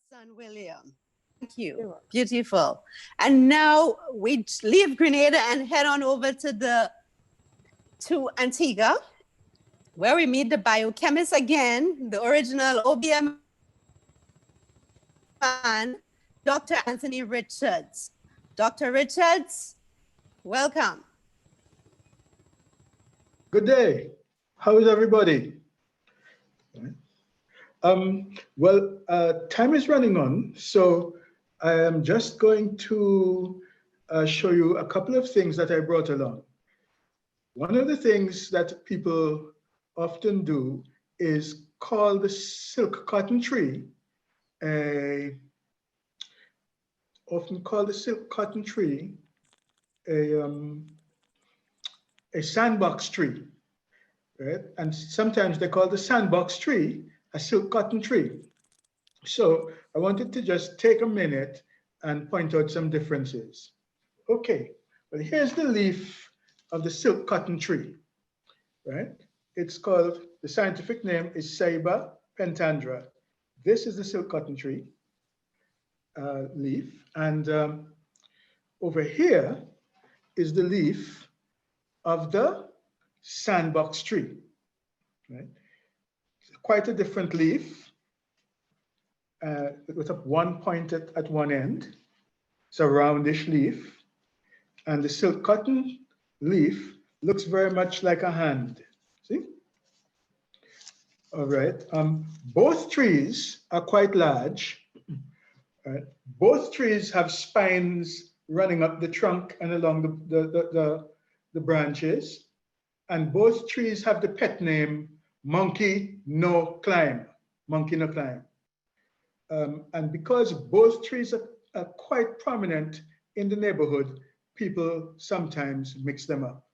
Son William. Thank you. Beautiful. And now we leave Grenada and head on over to Antigua, where we meet the biochemist again, the original OBM man, Dr. Anthony Richards. Dr. Richards, welcome. Good day. How is everybody? Time is running on, so I am just going to show you a couple of things that I brought along. One of the things that people often do is call the silk cotton tree a sandbox tree, right? And sometimes they call the sandbox tree a silk cotton tree. So I wanted to just take a minute and point out some differences. Okay, well, here's the leaf of the silk cotton tree, right? It's called, the scientific name is Ceiba pentandra. This is the silk cotton tree leaf. And over here is the leaf of the sandbox tree, right? Quite a different leaf with one point at one end. It's a roundish leaf. And the silk cotton leaf looks very much like a hand. See? All right. Both trees are quite large. Right? Both trees have spines running up the trunk and along the branches. And both trees have the pet name Monkey No Climb. Monkey No Climb. And because both trees are quite prominent in the neighborhood, people sometimes mix them up.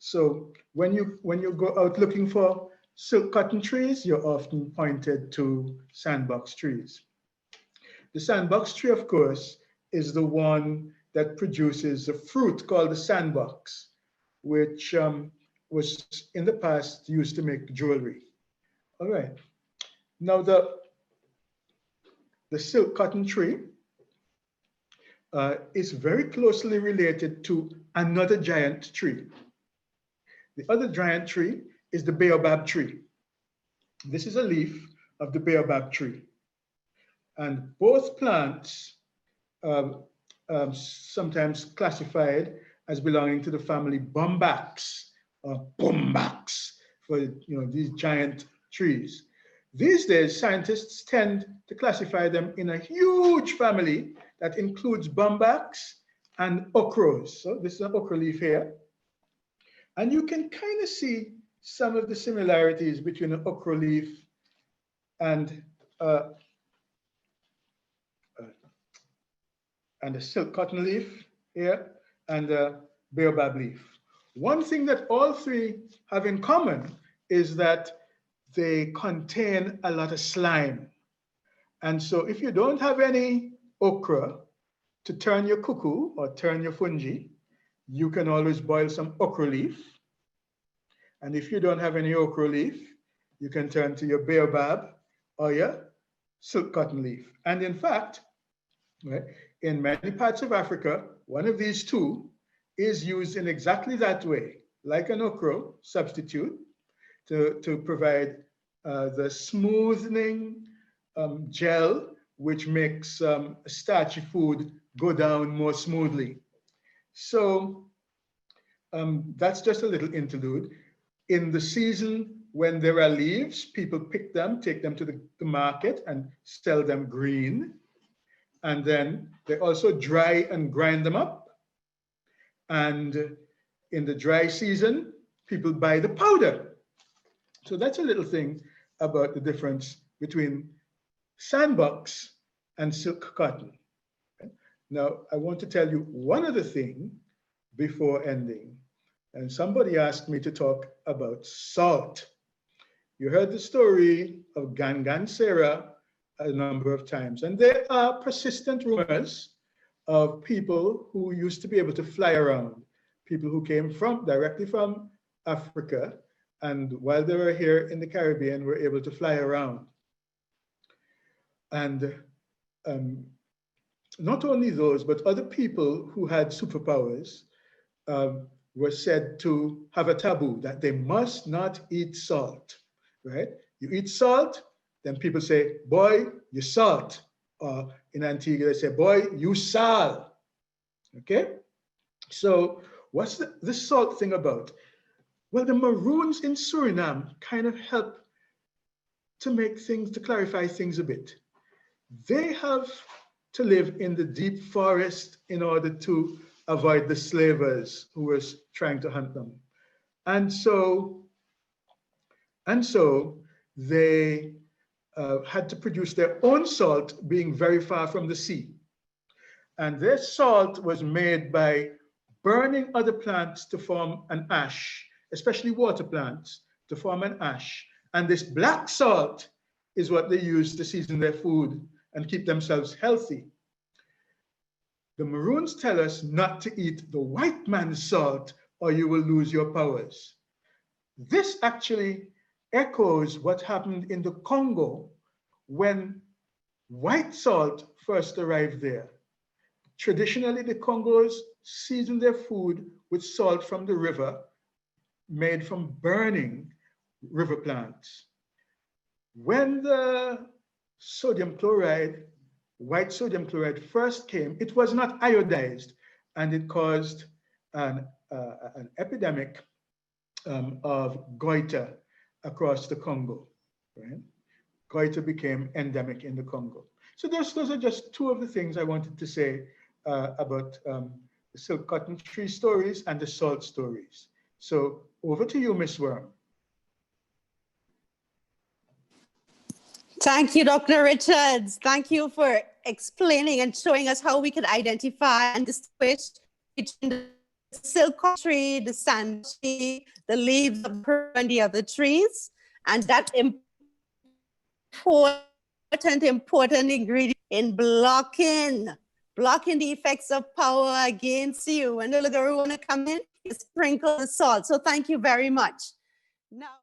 So when you go out looking for silk cotton trees, you're often pointed to sandbox trees. The sandbox tree, of course, is the one that produces a fruit called the sandbox, which was in the past used to make jewelry. All right. Now the silk cotton tree is very closely related to another giant tree. The other giant tree is the baobab tree. This is a leaf of the baobab tree. And both plants sometimes classified as belonging to the family bombax or bombax for these giant trees. These days, scientists tend to classify them in a huge family that includes bombax and okros. So this is an okra leaf here. And you can kind of see some of the similarities between an okra leaf and a silk cotton leaf here and a baobab leaf. One thing that all three have in common is that they contain a lot of slime. And so if you don't have any okra to turn your cuckoo or turn your fungi, you can always boil some okra leaf. And if you don't have any okra leaf, you can turn to your baobab or your silk cotton leaf. And in fact, right, in many parts of Africa, one of these two is used in exactly that way, like an okra substitute to provide the smoothing gel, which makes starchy food go down more smoothly. So that's just a little interlude. In the season when there are leaves, people pick them, take them to the market and sell them green. And then they also dry and grind them up. And in the dry season, people buy the powder. So that's a little thing about the difference between sandbox and silk cotton. Okay? Now, I want to tell you one other thing before ending. And somebody asked me to talk about salt. You heard the story of Gangan Sarah a number of times, and there are persistent rumors of people who used to be able to fly around, people who came directly from Africa, and while they were here in the Caribbean, were able to fly around. And not only those, but other people who had superpowers were said to have a taboo that they must not eat salt, right? You eat salt, then people say, boy, you salt. Or in Antigua, they say, boy, you sal. Okay? So what's this salt thing about? Well, the Maroons in Suriname kind of help to make things, to clarify things a bit. They have to live in the deep forest in order to avoid the slavers who were trying to hunt them. And so they had to produce their own salt, being very far from the sea. And their salt was made by burning other plants to form an ash, especially water plants, to form an ash. And this black salt is what they use to season their food and keep themselves healthy. The Maroons tell us not to eat the white man's salt or you will lose your powers. This actually echoes what happened in the Congo when white salt first arrived there. Traditionally, the Congos seasoned their food with salt from the river made from burning river plants. When the sodium chloride, white sodium chloride first came, it was not iodized, and it caused an epidemic of goiter across the Congo. Right? Goiter became endemic in the Congo. So those are just two of the things I wanted to say about the silk cotton tree stories and the salt stories. So over to you, Miss Worm. Thank you, Dr. Richards. Thank you for explaining and showing us how we could identify and distinguish between the silk cotton tree, the sand tree, the leaves of and the other trees, and that important ingredient in blocking the effects of power against you. When the little girl want to come in, you sprinkle the salt. So thank you very much. Now.